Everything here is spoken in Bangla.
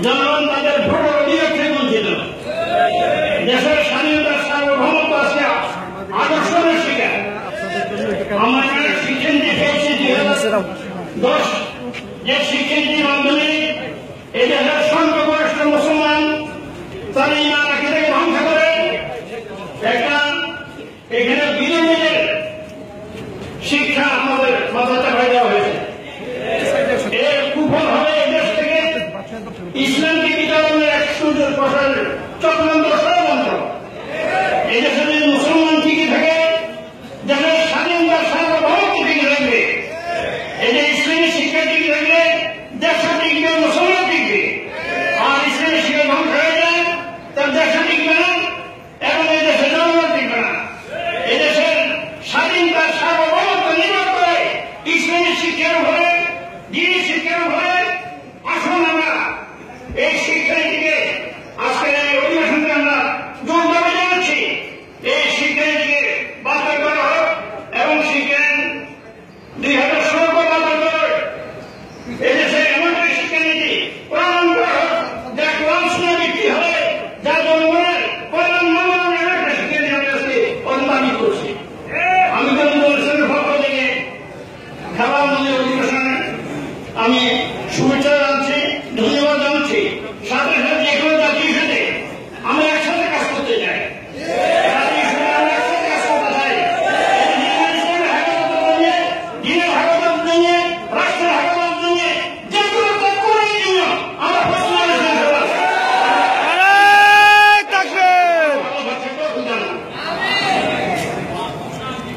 জনগণ তাদের ভোটের অধিকার থেকে বঞ্চিত। দেশের স্বাধীনতার সার্বভৌমত্ব আজকে আদর্শের শিকার। আমরা শিক্ষানীতি পেয়েছি 2010, যে শিক্ষানীতির মাধ্যমে এই দেশের সংখ্যাগরিষ্ঠ মুসলমান তারা ইমান আকিদাকে ধ্বংস করে একটা এখানে বিনামূল্যে শিক্ষা আমাদের মাথাতে হয়ে দেওয়া হয়েছে। এর কুফল হবে এই দেশ থেকে ইসলামকে বিতরণের এক সুযোগ প্রসারের চক্রান্ত ষড়যন্ত্র। এই দেশে যদি মুসলমান টিকে থাকে, দেশের স্বাধীনতার সার্বভৌমত্ব টিকে থাকবে। এই যে ইসলামী শিক্ষা টিকে থাকলে দেশটা টিকবে, মুসলমান টিকবে। আর ইসলামী শিক্ষা ধ্বংস হয়ে যায়, তার দেশটা টিকবে না এবং এই দেশে জনগণ টিকবে না। এই দেশের স্বাধীনতার সার্বভৌমত্ব নির্ভর করে ইসলামী শিক্ষার উপরে, দিনী শিক্ষার উপরে। আসুন আমরা এই শিক্ষানীতিকে আজকের এই অধিবেশনকে আমরা জোর দাবি জানাচ্ছি, এই শিক্ষানীতিকে বাতিল করা হোক এবং শিক্ষা 2016 বাতিল করে এই দেশে এমন একটি শিক্ষানীতি প্রণয়ন করা হোক যা কোরআন সুন্নাহ ভিত্তিক হবে, যা জনগণের কল্যাণ মানব একটা শিক্ষানীতি আমি আজকে দাবি করছি। আমি জনগণের পক্ষ থেকে খেলার অধিবেশনে আমি শুভেচ্ছা জানাচ্ছি, ধন্যবাদ।